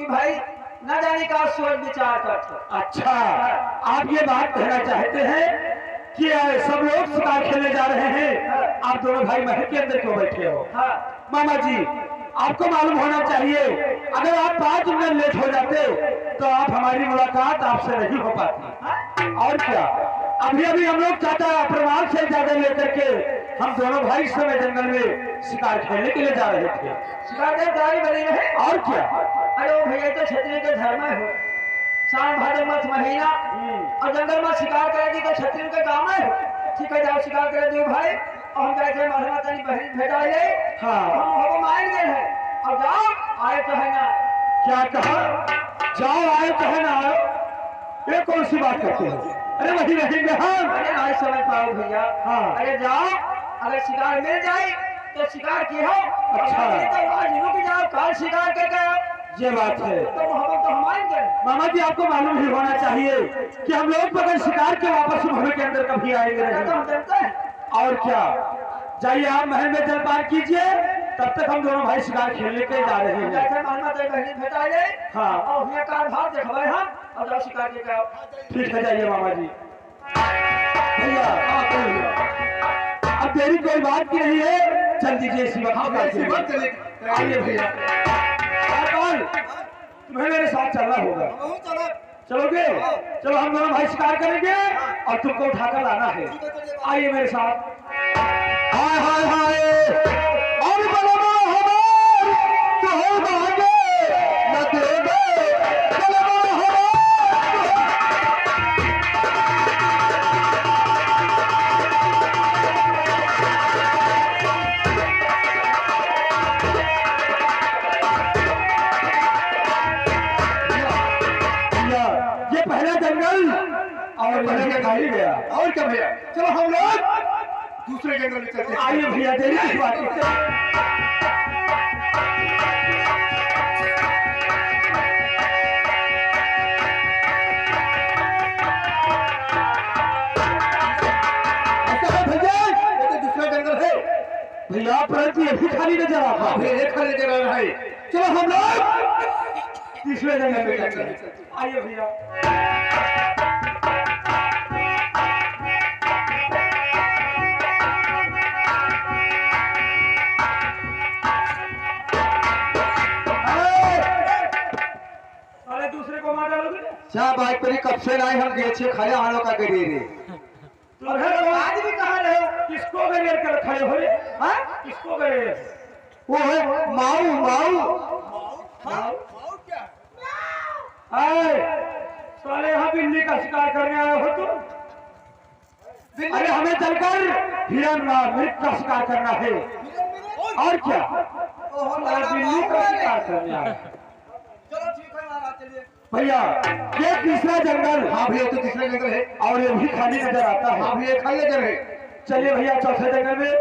भाई न जाने का सोच विचार करते। अच्छा, आप ये बात कहना चाहते हैं कि सब लोग शिकार खेलने जा रहे हैं, आप दोनों भाई महल के अंदर क्यों बैठे हो? मामा जी, आपको मालूम होना चाहिए, अगर आप 5 मिनट लेट हो जाते तो आप हमारी मुलाकात आपसे नहीं हो पाती। और क्या, अभी अभी हम लोग चाचा प्रमाण से ज्यादा लेकर के हम दोनों भाई इस समय जंगल में शिकार खेलने के लिए जा रहे थे। शिकार के तैयारी बनी रहे। और क्या, अरे भैया तो क्षत्रिय के धर्म है, सावन भादो मास महीना और जंगल में शिकार करेगी तो क्षत्रिय का काम है। ठीक है, जाओ शिकार करे दो भाई, और हम कहते महात्मा तनी बहन भेजा ले। हाँ, हम आए गए हैं, और जाओ आए तो है ना। क्या कहा? जाओ आए तो है ना आओ, ये कौन सी बात करते हो? अरे वही रहेंगे हम। अरे नहीं समझ पाओ भैया। हाँ, अरे जाओ, अगर शिकार मिल जाए तो शिकार की हो। अच्छा, तो आज रुक जाओ, कल शिकार करके आओ। ये बात है। तो हम तो हम आएंगे। मामा जी, आपको मालूम ही होना चाहिए कि हम लोग बगैर शिकार के वापस महल के अंदर कभी आएंगे तो हम नहीं। डरते हैं। और क्या, जाइए आप महल में जलपान कीजिए, तब तक हम दोनों भाई शिकार खेलने के जा रहे हैं। जैसे महात्मा तेरी बहन भेजा ले। हाँ, और भैया कार भाग देखवाए हम, और जाओ शिकार के आओ। ठीक है, जाइए मामा जी। भैया अब देरी कोई बात की नहीं है, चल दीजिए इसी वक्त। आइए भैया, तुम्हें मेरे साथ चलना होगा। चलोगे? चलो, हम दोनों भाई शिकार करेंगे और तुमको उठाकर लाना है। आइए मेरे साथ। हाय हाय हाय, और बलवा हमार तो हो भागे न देवे, बलवा हमार। ये पहला जंगल और पहले का खाली गया। और क्या भैया, चलो हम लोग दूसरे जंगल में चलते हैं। आइए भैया, देरी की बात करते हैं। ऐसा है भैया, ये तो दूसरा जंगल है भैया, परंतु ये भी खाली नजर आ रहा है। ये खाली नजर आ रहा है। चलो हम लोग तीसरे जंगल में चलते हैं। आइए भैया। दूसरे को मार डालोगे? क्या बात करी, कब से लाए हम गए छे खड़े हालों का गरीब रे। तो आज भी कहाँ रहे? किसको गरीब कर खड़े हो? हाँ, किसको गरीब? वो है माऊ माऊ क्या? साले यहाँ बिल्ली का शिकार करने आए हो तुम? अरे हमें चलकर हिरन मृत का शिकार करना है। और क्या, बिल्ली का शिकार करने आए। चलो ठीक है महाराज, चलिए भैया। ये तीसरा जंगल। हाँ भैया, तो तीसरा जंगल है और ये भी खाली नजर आता है। हाँ भैया, खाली नजर है। चलिए भैया, चौथे जंगल में।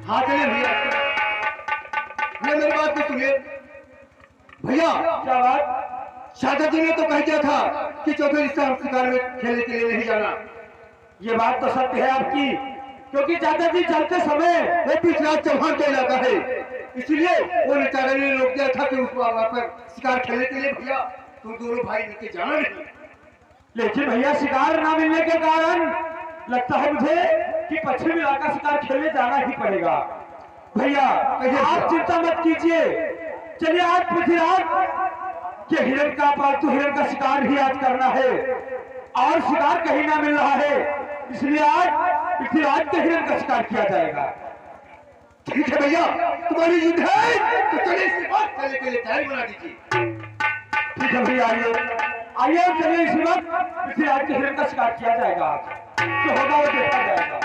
हाँ चलिए भैया। भैया मेरी बात तो सुनिए भैया। क्या बात? चाचा जी ने तो कह दिया था कि चौथे हिस्सा हम शिकार में खेलने के लिए नहीं जाना। ये बात तो सत्य है आपकी, क्योंकि चाचा जी चलते समय ये पिछड़ा चौहान का इलाका है, इसलिए वो नेताजी ने रोक दिया था कि उसको वहां पर शिकार खेलने के लिए भैया तुम दोनों भाई लेके जाना नहीं। लेकिन भैया, शिकार ना मिलने के कारण लगता है मुझे कि पश्चिमी इलाका शिकार खेलने जाना ही पड़ेगा। भैया आप चिंता मत कीजिए, चलिए आज पृथ्वीराज के हिरण का, पालतू हिरण का शिकार भी आज करना है और शिकार कहीं ना मिल रहा है, इसलिए आज पृथ्वीराज के हिरण का शिकार किया जाएगा। ठीक है भैया, तुम्हारी जिद है तो चलिए इसी वक्त चलने के लिए तैयारी बना दीजिए। ठीक है भैया, आइए चलिए इसी वक्त पृथ्वीराज के हिरण का शिकार किया जाएगा। आज जो होगा वो देखा जाएगा।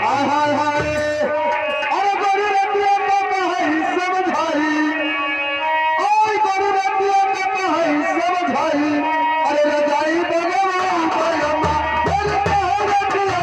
हाय हाय हाय, अरे गोरी रतिया का कहाई समझाई, ओए गोरी रतिया का कहाई समझाई, अरे रजाई भगवान भगवान मेरे कहाई रतिया।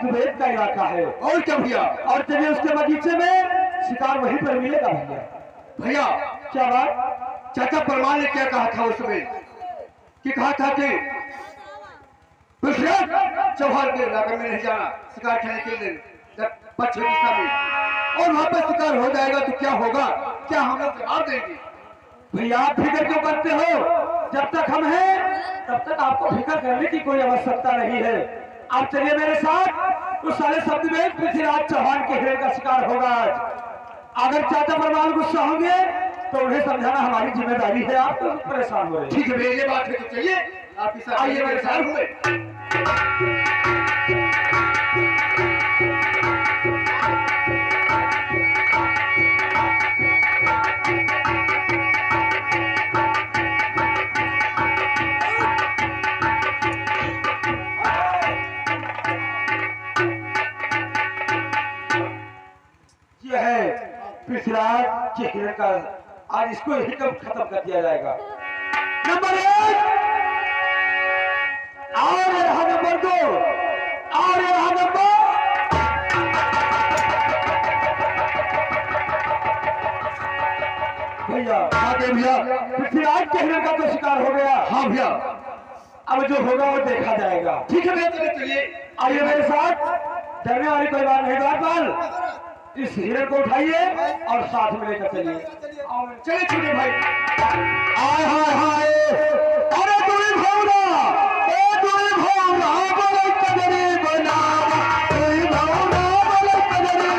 सतवेद का इलाका है। और क्या भैया? और चलिए उसके बगीचे में शिकार वहीं पर मिलेगा भैया। भैया क्या बात? चाचा परमार ने क्या कहा था उसमें कि कहा था कि पृथ्वीराज चौहान के इलाके में नहीं जाना शिकार खेलने के लिए पश्चिम दिशा में, और वहां पर शिकार हो जाएगा तो क्या होगा, क्या हम लोग जवाब देंगे? भैया आप फिक्र क्यों करते हो? जब तक हम हैं तब तक आपको फिक्र करने की कोई आवश्यकता नहीं है। आप चलिए मेरे साथ, उस सारे सतवेद पृथ्वीराज चौहान के हिरण का शिकार होगा आज। अगर चाचा परमार गुस्सा होंगे तो उन्हें समझाना हमारी जिम्मेदारी है। आप तो परेशान हो रहे हैं। ठीक है भैया, ये बात है तो चलिए आप इस आइए मेरे साथ। हुए। ये है पृथ्वीराज के हिरण का, आज इसको यही कब खत्म कर दिया जाएगा। नंबर 1 और रहा नंबर 2 और रहा नंबर भैया। आगे भैया। पृथ्वीराज के हिरण का तो शिकार हो गया। हाँ भैया। अब जो होगा वो देखा जाएगा। ठीक है भैया, चलिए आइए मेरे साथ, डरने वाली कोई बात नहीं। द्वारपाल इस हिरण को उठाइए और साथ में लेकर चलिए। चलिए छोटे भाई। आय हाय हाय, अरे दूरी भौरा, ए दूरी भौरा बोले कजरी बना, दूरी भौरा बोले कजरी।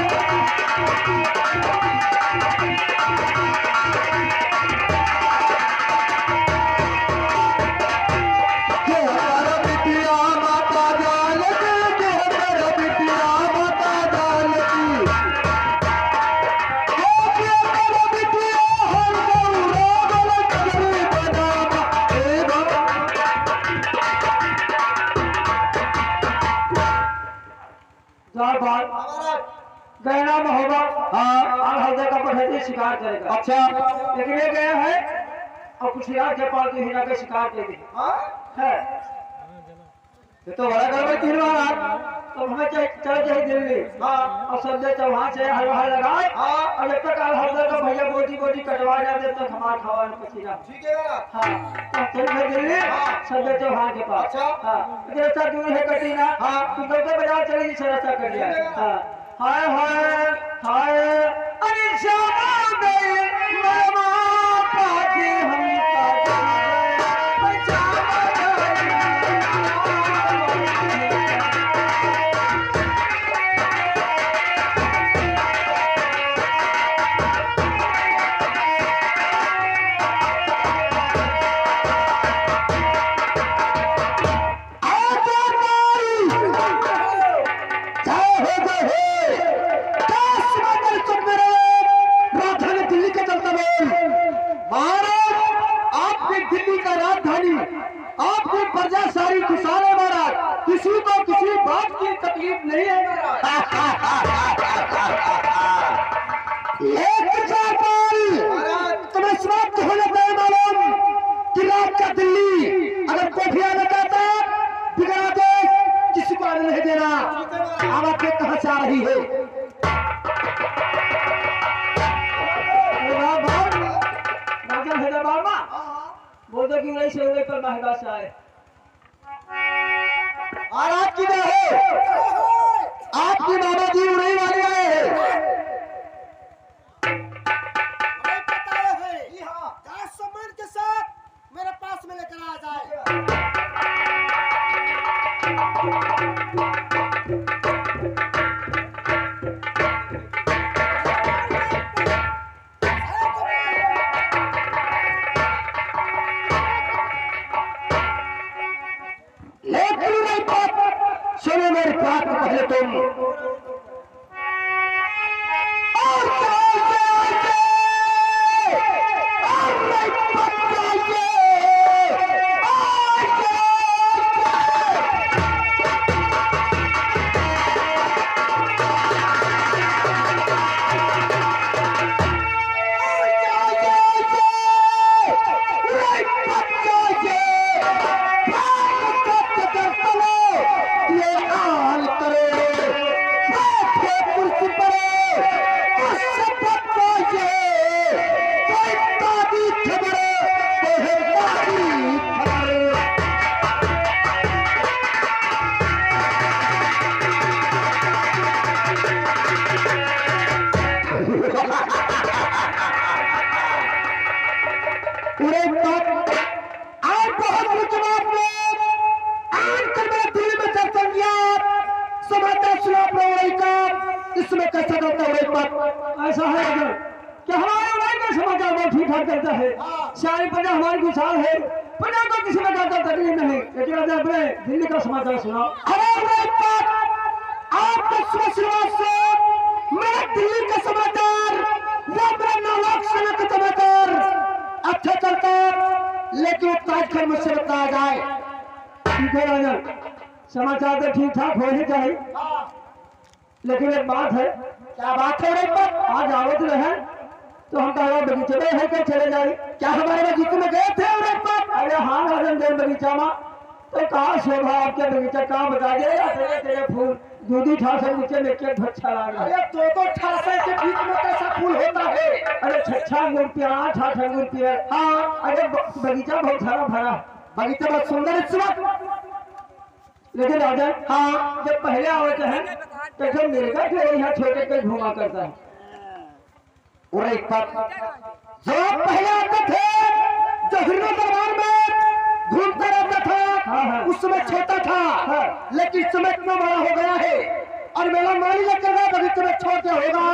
के हमारा बिटिया माता जाल की, के हमारा बिटिया माता जाल की। के हमारा बिटिया हर भौरा बोले कजरी बना, ए भौरा। चार बार गहना महोबा, हाँ, और हल्दे का पठती शिकार करेगा। अच्छा, लेकिन ये गया है और कुछ यार के पालतू हिरण के शिकार के लिए है। ये तो बड़ा गड़बड़ तीन बार। तो हमें चले जाए दिल्ली, हाँ, और संजय चौहान से हलवा लगाए, हाँ, और जब तक हल्दे का भैया बोटी बोटी कटवा जाते तक हमारा खावा पसीना। ठीक है, हाँ, तो चल गए दिल्ली, संजय चौहान के पास। अच्छा, हाँ, रास्ता दूर है कटीना, हाँ, तुम तो बाजार चलेगी से रास्ता कर लिया। हाँ, हाय हाय हाय, अरे श्यामा गए मरमा पाके हम दिल्ली का राजधानी, आपकी प्रजा सारी खुशहाल है महाराज, किसी को किसी बात की तकलीफ नहीं है महाराज। तुम्हें समाप्त हो जाता है मालूम कि रात का दिल्ली अगर कोठी आना चाहता बिगड़ा दे, किसी को आने नहीं देना। आवाज के कहां से आ रही है? राजा हैदराबाद में बोल दो कि उड़ई से उड़ई पर महंगा से आए। और आपकी क्या है? आपकी बाबा जी उड़ई वाले आए हैं। सम्मान के साथ मेरे पास में लेकर आ जाए। सुनो मेरी बात को पहले तुम। ओए ताजी खबर ओहे ताजी खबर पूरे आज बहुत कुछ जवाब में आज कल मेरे दिल में चर्चा किया समाचार सुना प्रणाली का इसमें कैसा करता है बात ऐसा है अगर कि हमारे उड़ाई का समाचार बहुत ठीक ठाक करता है, सारी प्रजा हमारी खुशहाल है, प्रजा को किसी प्रकार का तकलीफ नहीं, लेकिन आज अपने दिल्ली का समाचार सुनाओ। आपको सुबह शुरुआत से मेरे दिल्ली का समाचार या मेरा 9 लाख सेना का समाचार अच्छा चलता है, लेकिन ताजखर मुझसे बताया जाए। ठीक है राजन, समाचार तो ठीक ठाक हो ही चाहिए, लेकिन एक बात है। क्या बात है रे बात? आज आवत रहे तो हम कहा बगीचे में है क्या चले जाए, क्या हमारे बगीचे में गए थे और एक बात? अरे हाँ राजन गए बगीचा में, तो कहा शोभा आपके बगीचा कहाँ बता दिया, तेरे तेरे फूल दूधी ठास नीचे में के अच्छा लगा। अरे दो ठासे के बीच में कैसा फूल होता है? अरे छच्छा अंगूर पिया, ठाठ अंगूर पिया। हाँ अरे बगीचा बहुत हरा भरा, बगीचा बहुत सुंदर इस वक्त। लेकिन राजन हाँ जब पहले आवत है तो जब मिर्गा के यहाँ छोटे के घुमा करता है। और एक बात, जो पहले आते थे जो हिरनो दरबार में घूमता रहता था, उस समय छोटा था, लेकिन इस समय इतना बड़ा हो गया है और मेरा माली लगता है बगीचे में छोड़ के होगा,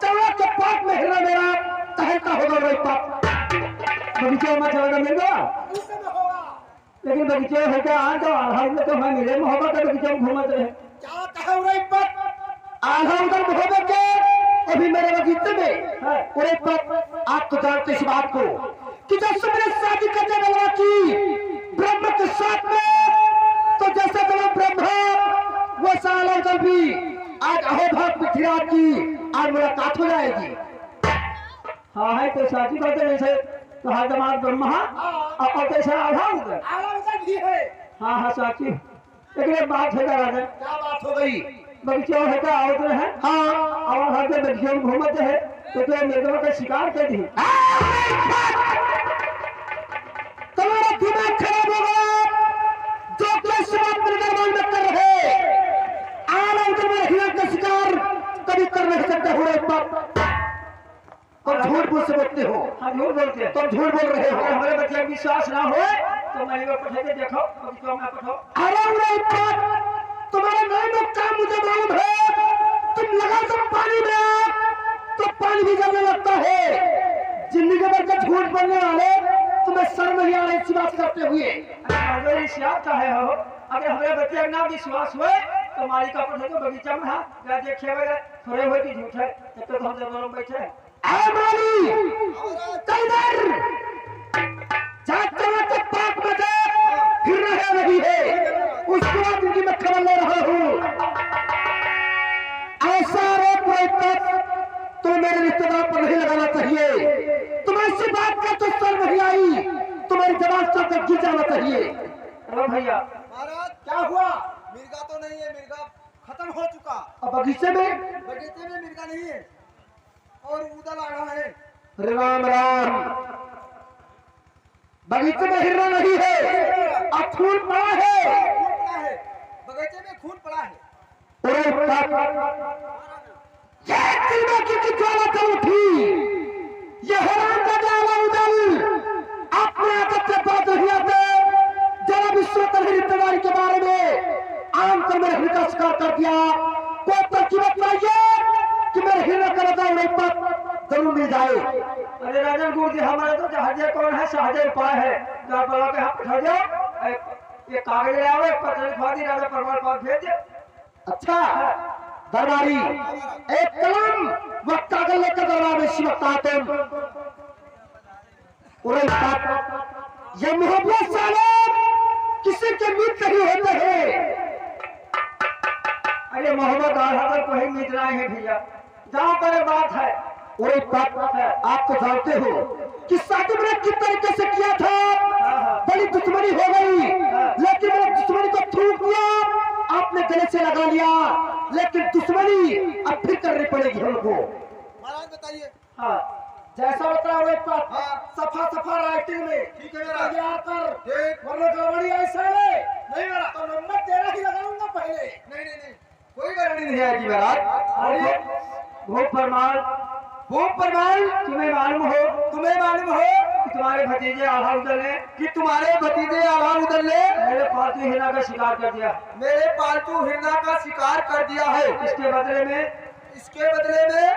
चौड़ा के पास में हिरना मेरा टहलता होगा। वही बात बगीचे में चला मिर्गा, इस समय होगा। लेकिन बगीचे है क्या आज तो आधार में तो हमें मिले मोहब्बत के बगीचे में घूमते रहे। क्या कहे रे बात? आधा उधर मोहब्बत के अभी मेरे बगीचे में। और एक बात आप तो जानते इस बात को कि जब से मैंने शादी करने वाला की ब्रह्म के साथ में, तो जैसे जब ब्रह्म वो साल उधर भी आज अहोभाग पृथ्वीराज की आज मुलाकात हो जाएगी। हाँ है तो साची बात है, जैसे तो हर जमात ब्रह्मा और कैसे आधा उधर। आराम से भी है। हाँ हाँ साची, लेकिन एक बात है राजन, क्या बात हो गई? बगीचे है क्या आवत रहे हाँ और हर के बगीचे में घूमते है तो क्या मिर्गों का शिकार कर दी। तुम्हारा दिमाग खराब हो गया, जो कैसे बात मेरे दरबार में कर रहे आला उधर में हिरण का शिकार कभी कर नहीं सकते हो। एक बात तुम झूठ बोल से बोलते हो, हाँ झूठ बोलते हैं, तुम झूठ बोल रहे हो। अगर हमारे बच्चे का विश्वास ना हो तो मैं पठे के देखो बगीचों में पठो। अरे एक बात, तुम्हारा नाम और काम मुझे मालूम है, तुम लगा दो पानी में तो पानी भी जलने लगता है। जिंदगी भर के झूठ बोलने वाले तुम्हें शर्म नहीं आ रही इस बात करते हुए। अगर इस याद का है हो, अगर हमारे बच्चे का ना विश्वास हुए तो मालिक का पठे तो बगीचा में हाँ क्या देखे वगैरह थोड़े हुए की झूठ है, तब तो हम जब बैठे हैं। माली चल इधर, के पाक में फिर रहे नहीं है, उसके बाद इनकी मैं खबर ले रहा हूँ। ऐसा आरोप तो मेरे रिश्तेदार पर नहीं लगाना चाहिए। तुम ऐसी बात कर तो सर नहीं आई, तुम्हारी जवाब सर तक गिर जाना चाहिए। अरे भैया महाराज क्या हुआ? मिर्गा तो नहीं है, मिर्गा खत्म हो चुका। अब बगीचे में मिर्गा नहीं है और उधर आ रहा है। राम राम, बगीचे में हिरना नहीं है, अब खून पड़ा है। खून पड़ा है, बगीचे में खून पड़ा है। ये तीनों की ज्वाला चल उठी, ये हैरान का ज्वाला उदल अपने आदत से बात नहीं आते। जरा विश्व रिश्तेदारी के बारे में आम कर मेरे हिरण का शिकार कर दिया, कोई तरकीब बताइए कि मेरे हिरण का लगा जरूर मिल जाए। अरे राजन गुरुजी हमारे तो जहाजे कौन है, सहजे उपाय है, जहाँ पर के हाथ उठा जाओ, ये कागज ले आओ, पत्र लिखवा दी, राजा परमार पास भेज दे। अच्छा दरबारी, एक कलम व कागज लेकर दरबार में शिवकता तुम। और एक बात, ये मोहब्बत साले किसी के मित्र नहीं होते हैं। अरे मोहम्मद आधा तो कोई मित्र नहीं है भैया, जहाँ पर बात है। और एक बात है, आप तो जानते हो कि शादी मैंने किस तरीके से किया था, बड़ी दुश्मनी हो गई, लेकिन मैंने दुश्मनी को थूक दिया, आपने गले से लगा लिया, लेकिन दुश्मनी अब फिर करनी पड़ेगी हमको। महाराज बताइए। हाँ जैसा बता रहे पर हाँ। सफा सफा राइटिंग में ठीक है मेरा। तैयार कर ठीक। वरना गड़बड़ी ऐसा है नहीं मेरा। तो नंबर तेरा ही लगाऊंगा पहले। नहीं कोई गारंटी नहीं आएगी महाराज। और ये भूप परमार भूप परमार तुम्हें मालूम हो कि तुम्हारे भतीजे आल्हा उदल ने कि तुम्हारे भतीजे आल्हा उदल ने मेरे पालतू हिरना का शिकार कर दिया। मेरे पालतू हिरना का शिकार कर दिया है। इसके बदले में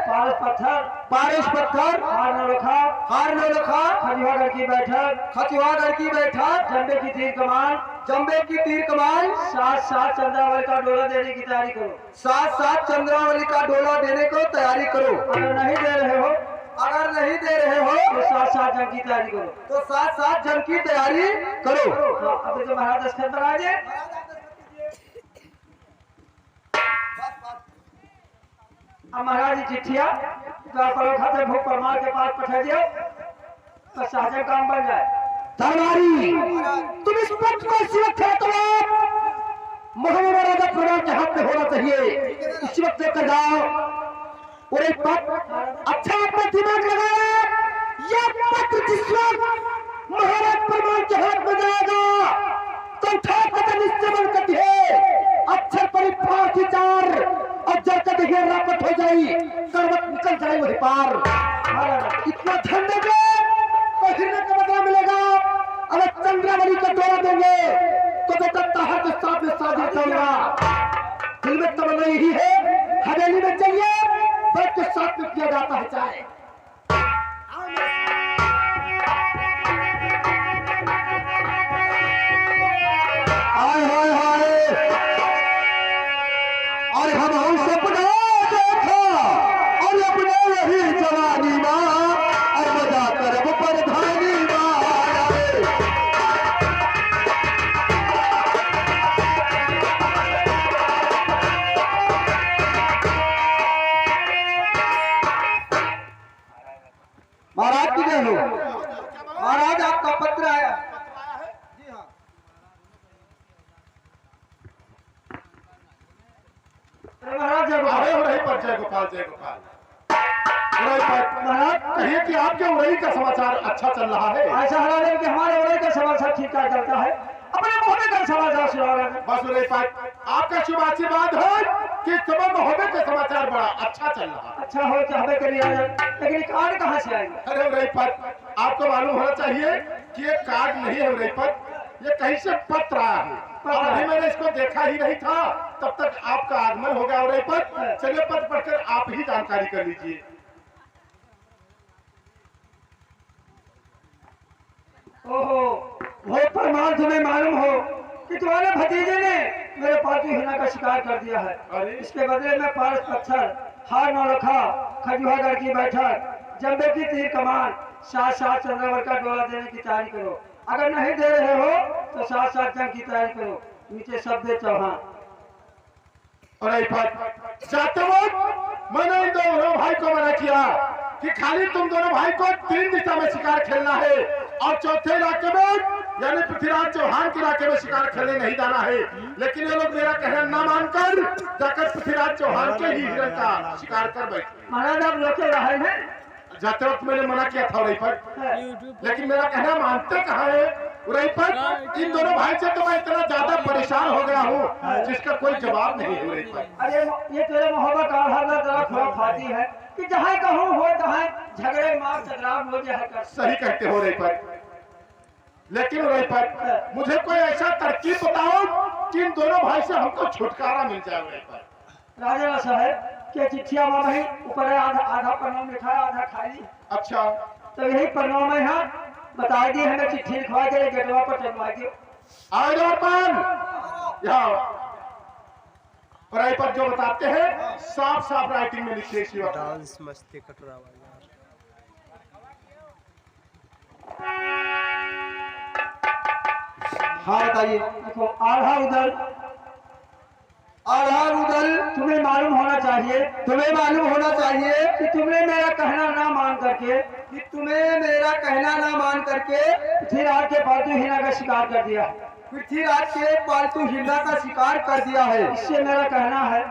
पारस पत्थर हार न रखा खजुआगढ़ की बैठक जंबे की तीर कमान साथ चंद्रावली का डोला देने की तैयारी करो। साथ चंद्रावली का डोला देने को तैयारी करो। अगर नहीं दे रहे हो तो साथ जंग की तैयारी करो। तो साथ जंग की तैयारी करो। अब तो महाराज दस्तखत करा दे। अब महाराज जी चिट्ठिया खाते भूप परमार के पास पठा दिया तो शाहजहां काम बन जाए। दरबारी तुम इस पक्ष को इस वक्त है तो मोहम्मद राजा प्रभाव के हाथ में होना चाहिए। इस वक्त लेकर जाओ और एक बात अच्छा अपना दिमाग लगाया। यह पत्र जिस वक्त महाराज प्रभाव के हाथ में जाएगा तो उठा पता निश्चय करती है अक्षर परिपार की चार और जब तक ये रापट हो जाई करवट निकल जाए वही पार। इतना धन देंगे तो हिरने का बदला मिलेगा। अगर चंद्रावली का दौरा देंगे तो बेटा ताहर के साथ में साझा चलेगा। दिल में तमन्ना यही है हवेली में चाहिए बैठ के साथ में किया जाता है चाहे। हाय हाय हाय और हम सपना देखा और अपने वही जवानी माँ और मजा करब प्रधानी महाराज की जय हो। महाराज आपका पत्र आया। जी हाँ। महाराज जब अरे उड़ई पर जय गोपाल उड़ई पर महाराज कहिए कि आपके उड़ई का समाचार अच्छा चल रहा है। ऐसा हाल है कि हमारे उड़ई का समाचार ठीक ठाक चलता है। अपने मोहब्बत का समाचार सुना रहे हैं। बस उड़ई पर आपका शुभ आशीर्वाद है कि तुम्हें मोहब्बत का समाचार बड़ा अच्छा चल रहा है। अच्छा हो तो हमें करिए लेकिन ये कार्ड कहाँ से आएगा? अरे उड़ई पर आपको मालूम होना चाहिए कि ये कार्ड नहीं है उड़ई पर, ये कहीं से पत्र आया है। और अभी मैंने इसको देखा ही नहीं था तब तक आपका आगमन हो गया उड़ई पर। चलिए पत्र पढ़कर आप ही जानकारी कर लीजिए। ओहो वो परमार तुम्हें मालूम हो कि तुम्हारे भतीजे ने मेरे पालतू हिरना का शिकार कर दिया है। अरे इसके बदले में पारस पत्थर हार न रखा खजुआगढ़ की बैठक जंबे की तीर कमान साथ चंद्रावली का डोला देने की तैयारी करो। अगर नहीं दे रहे हो तो साथ जंग की तैयारी करो। नीचे शब्द चौहान। और जाते वक्त मैंने इन दोनों भाई को मना किया कि खाली तुम दोनों भाई को 3 दिशा में शिकार खेलना है और चौथे इलाके में यानी पृथ्वीराज चौहान के इलाके में शिकार खेलने नहीं जाना है। लेकिन ये लोग मेरा कहना न मानकर जाकर पृथ्वीराज चौहान के ही हिरण का शिकार कर बैठे। महाराज आप रोके रहे हैं। जाते वक्त मैंने मना किया था उड़ई पर, लेकिन मेरा कहना मानते कहाँ है उड़ई पर। इन दोनों भाई से तो मैं इतना ज्यादा परेशान हो गया हूँ जिसका कोई जवाब नहीं है उड़ई पर। अरे ये तेरे मोहब्बत का हल्ला तेरा खुराफाती है कि जहाँ कहूँ हो तहाँ झगड़े मार टकराव हो जाए कर। सही कहते हो उड़ई पर, लेकिन उड़ई पर मुझे कोई ऐसा तरकीब बताओ कि इन दोनों भाई से हमको छुटकारा मिल जाए उड़ई पर। राजा साहब के चिट्ठिया में भाई ऊपर आधा पन्ना में लिखा है आधा खाली। अच्छा तो यही पन्ना में है बता दी हमें चिट्ठी लिखवा दे गेटवा पर टंगवा दियो। आ जाओ पान यहाँ उड़ई पर जो बताते हैं साफ साफ राइटिंग में लिखिए। शिवा डांस मस्ती कटरा वाला हाँ बताइए। देखो आल्हा उदल तुम्हें मालूम होना चाहिए कि तुम्हें मेरा कहना ना मान करके पृथ्वीराज के पालतू हिरना का शिकार कर दिया। पृथ्वीराज के पालतू हिरना का शिकार कर दिया है। इसलिए मेरा कहना है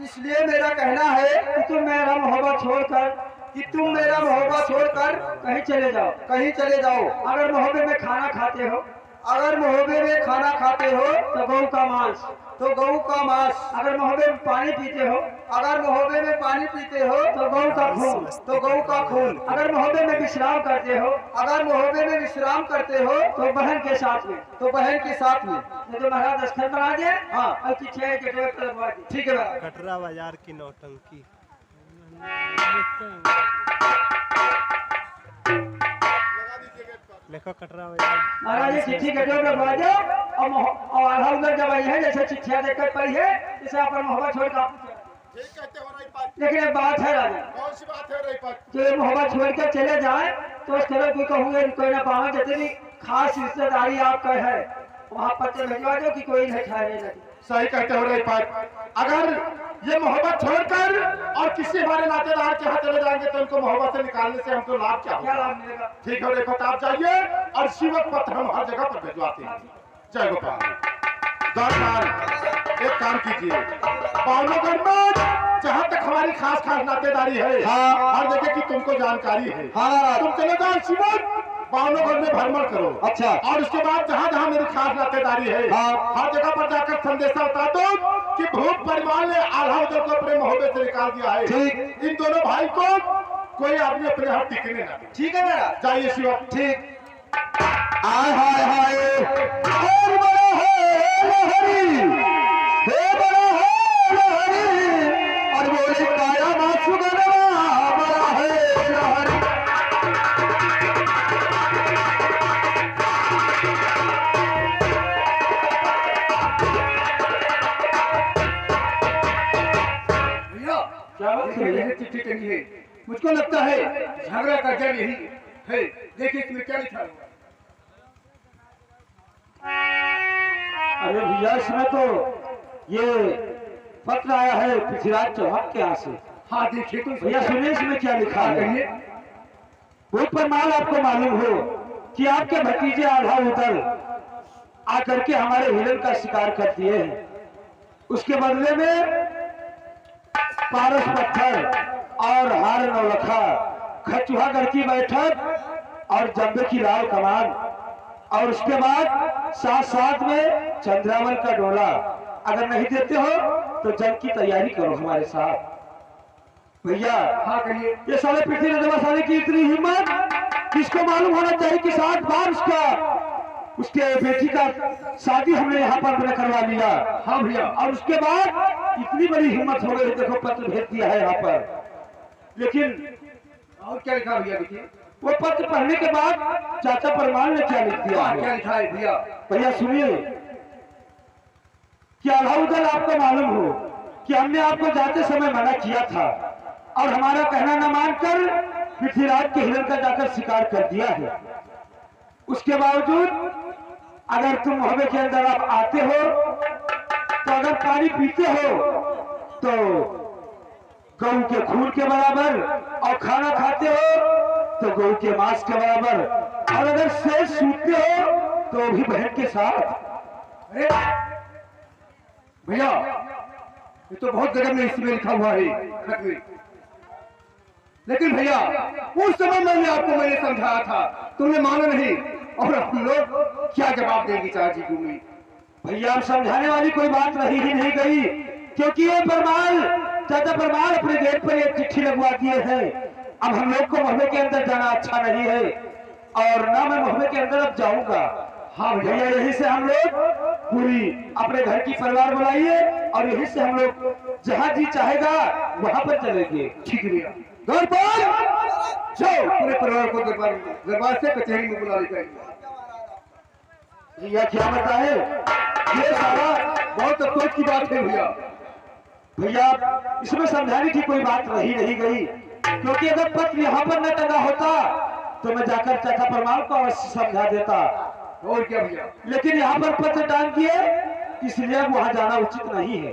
इसलिए मेरा कहना है कि तुम मेरा मोहब्बत छोड़कर कि तुम मेरा मोहब्बत छोड़कर कहीं चले जाओ। कहीं चले जाओ। अगर मोहब्बत में खाना खाते हो अगर मोहब्बत में खाना खाते हो तो गऊ का मांस, तो गऊ का मांस। अगर मोहब्बत में पानी पीते हो अगर मोहब्बत में पानी पीते हो तो गऊ का खून, तो गऊ का खून। अगर मोहब्बत में विश्राम करते हो अगर मोहब्बत में विश्राम करते हो तो बहन के साथ में। तो बहन के साथ में। ये तो महाराज दस्तखत बना दे। हाँ। और चिट्ठियाँ के टेबल पर लगवा दी। ठीक है महाराज। कटरा बाजार की नौटंकी। देखो कटरा बाजार। महाराज ये चिट्ठी के टेबल पर लगवा दो और आधा उधर जब आई है जैसे चिट्ठियाँ देखकर पड़ी है इसे अपन मोहब्बत छोड़ कर ठीक कहते हो रही बात। लेकिन एक बात है राजा, कौन सी बात है रही बात? जो ये मोहब्बत छोड़ कर चले जाए तो उस तरह कोई कहूँगे कोई ना पावा जितनी खास रिश्तेदारी आपका है वहाँ पत्र भिजवा दो कि कोई नहीं ठहरे लगे। सही कहते हो रही बात। अगर ये मोहब्बत छोड़कर और किसी हमारे नातेदार के यहाँ चले जाएंगे तो उनको मोहब्बत से निकालने से हमको लाभ क्या क्या होगा? लाभ मिलेगा? ठीक है देखो, आप जाइए और शिवक पत्र हम हर जगह पर भिजवाते हैं। जय गोपाल। एक काम कीजिए, भावनगर में जहाँ तक हमारी खास खास नातेदारी है, हाँ। हर जगह की तुमको जानकारी है। हाँ। तुम चले जाओ शिवक, भावनगर में भ्रमण करो। अच्छा। और उसके बाद जहाँ जहाँ मेरी खास नातेदारी है, हाँ। हर जगह पर जाकर संदेशा बता दो कि भूत परिवार ने आल्हा उदल को अपने मोहब्बत से निकाल दिया है। ठीक। इन दोनों भाई को कोई आदमी अपने हाथ टिकने ना दे। ठीक है मेरा। जाइए शिवक। ठीक। आय हाय हाय और बड़ा है लहरी, हे बड़ा है लहरी, और बोले काया मासु गनवा बड़ा है लहरी। भैया क्या बात है? यही चिट्ठी टंगी है। मुझको लगता है झगड़ा का जड़ यही है। देखिए इसमें क्या लिखा हुआ है। अरे भैया इसमें तो ये पत्र आया है पृथ्वीराज चौहान के यहाँ से। हाँ देखिए तो भैया सुनिए इसमें क्या लिखा है। कहिए। वो प्रमाण आपको मालूम हो कि आपके भतीजे आल्हा उदल आकर के हमारे हिरण का शिकार कर दिए हैं। उसके बदले में पारस पत्थर और हार नौलखा, खचुहागढ़ की बैठक और जम्बे की लाल कमान, और उसके बाद साथ साथ में चंद्रावन का डोला। अगर नहीं देते हो तो जंग की तैयारी करो हमारे साथ। भैया हाँ कहिए। ये साले पृथ्वी साले की इतनी हिम्मत, किसको मालूम होना चाहिए कि 7 बार उसके बेटी का शादी हमने यहाँ पर मैंने करवा लिया। हाँ भैया। और उसके बाद इतनी बड़ी हिम्मत हो गई, देखो पत्र भेज दिया है यहाँ पर। लेकिन और क्या लिखा भैया देखिए। वो पत्र पढ़ने के बाद चाचा परमाल ने क्या लिख दिया क्या है। लिखा है भैया। भैया सुनिए कि आल्हा उदल आपको मालूम हो कि हमने आपको जाते समय मना किया था और हमारा कहना न मानकर पृथ्वीराज के हिरण का जाकर शिकार कर दिया है। उसके बावजूद अगर तुम मोहब्बत के अंदर आप आते हो तो अगर पानी पीते हो तो गऊ के खून के बराबर, और खाना खाते हो तो गऊ के मांस के बराबर, और अगर शेष सूते हो तो भी बहन के साथ। अरे भैया ये तो बहुत जगह में इसमें लिखा हुआ है खत में। लेकिन भैया उस समय मैंने समझाया था, तुमने माना नहीं, और हम लोग क्या जवाब देंगे चाची को। भैया अब समझाने वाली कोई बात रही ही नहीं गई, क्योंकि ये परमाल चाचा परमाल अपने गेट पर एक चिट्ठी लगवा दिए हैं। अब हम लोग को मोहब्बत के अंदर जाना अच्छा नहीं है और ना मैं मोहब्बत के अंदर अब जाऊंगा। हाँ भैया यहीं से हम लोग पूरी अपने घर की परिवार बुलाइए और यहीं से हम लोग जहाँ जी चाहेगा वहां पर चलेंगे। ठीक है भैया। दरबार जाओ, पूरे परिवार को दरबार से कचहरी में बुला लेकर भैया क्या बताए, ये सारा बहुत अफसोस की बात है भैया। भैया इसमें समझाने की कोई बात रही नहीं गई, क्योंकि अगर पत्र यहाँ पर न टंगा होता तो मैं जाकर चाचा परमाल को अवश्य समझा देता। और क्या भैया। लेकिन यहाँ पर पत्र टांग दिए, इसलिए अब वहाँ जाना उचित नहीं है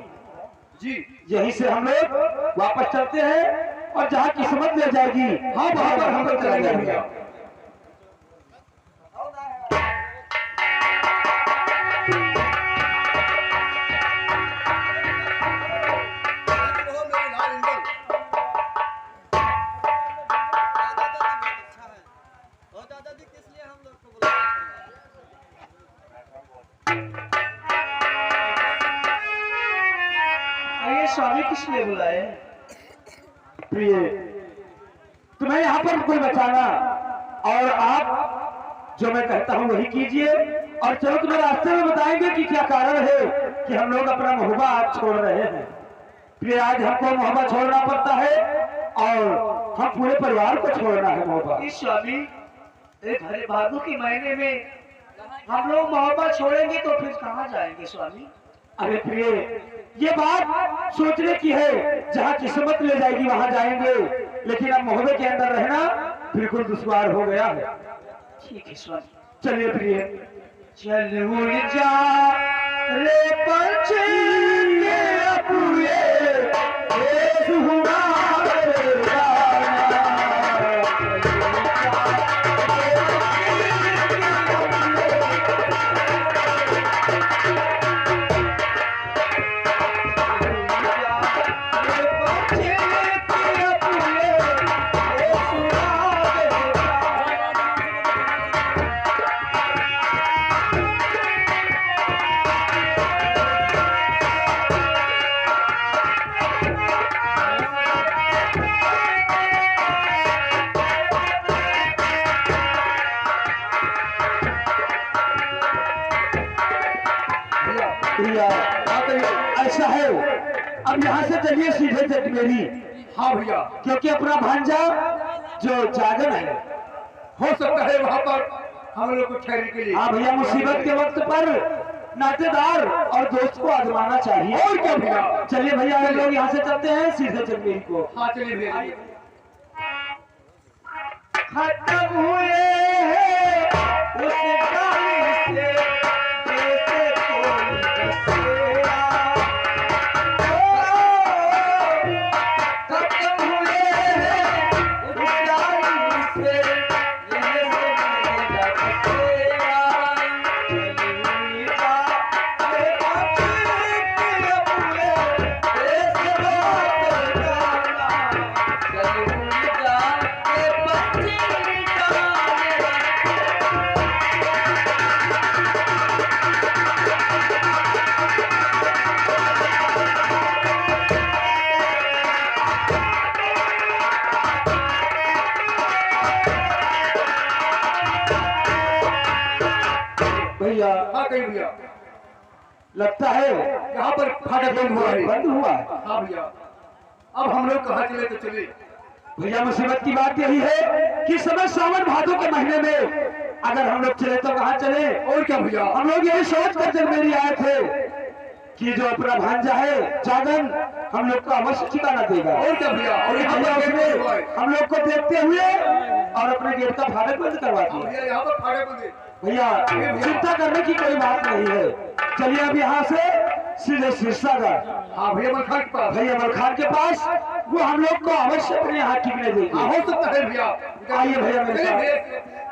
जी। यहीं से हम लोग वापस चलते हैं और जहाँ किस्मत ले जाएगी हाँ वहाँ पर हम लोग चलेंगे भैया। ये स्वामी किस लिए बुलाए? प्रिय, तुम्हें यहाँ पर कोई बचाना और आप जो मैं कहता हूँ वही कीजिए और चलो तुम्हें रास्ते में बताएंगे कि क्या कारण है कि हम लोग अपना मोहब्बत आज छोड़ रहे हैं। प्रिय, आज हमको मोहब्बत छोड़ना पड़ता है और हम पूरे परिवार को छोड़ना है मोहब्बत। इस स्वामी एक हरे भादु के महीने में हम लोग मोहब्बत छोड़ेंगे तो फिर कहाँ जाएंगे स्वामी? अरे प्रिय, ये बात सोचने की है, जहाँ किस्मत ले जाएगी वहां जाएंगे, लेकिन अब मोहब्बत के अंदर रहना बिल्कुल दुश्वार हो गया है। ठीक है स्वामी। चलिए प्रिय। चल उड़ जा रे पंछी अपुए, देश हुआ रे राना। ऐसा है, अब यहाँ से चलिए सीधे चटमेरी। हाँ भैया, क्योंकि अपना भांजा जो जागन है, हो सकता है वहाँ पर हम लोग को ठहरने के लिए। हाँ भैया, मुसीबत के वक्त पर नातेदार और दोस्त को आजमाना चाहिए। और क्या भैया? चलिए भैया, हम लोग यहाँ से चलते हैं सीधे चटमेरी को। हाँ चलिए भैया। खत्म हुए हैं उस गाली से जैसे कोई बसेरा। खत्म हुए हैं उस गाली से जैसे मेरा बसेरा। चली जा रे पंछी अपुए, देश बात जाना। चली जा रे पंछी भैया, हाँ कहीं भैया, लगता है यहाँ पर फाटक बंद हुआ है। बंद हुआ है। हाँ भैया, अब हम लोग कहाँ चले तो चले। भैया, मुसीबत की बात यही है कि समय सावन भादों के महीने में अगर हम लोग चले तो कहाँ चले? और क्या भैया? हम लोग यही सोच कर चटमेरी आए थे कि जो अपना भांजा है जागन हम लोग को अवश्य ठिकाना देगा। और क्या भैया? और यहाँ भैया, पर गेट हुआ है। उसने हम लोग को देखते हुए और अपने गेट का फाटक बंद करवा दिया। भैया यहाँ पर फाटक बंद है। भैया, चिंता करने की कोई बात नहीं है। चलिए अब यहाँ से सीधे सिरसागर। हाँ भैया, मलखान के पास। भैया मलखान के पास, वो हम लोग को अवश्य अपने यहाँ टिकने देगी। हाँ, हो सकता है भैया। आइए भैया मेरे चलिए साथ। भैया।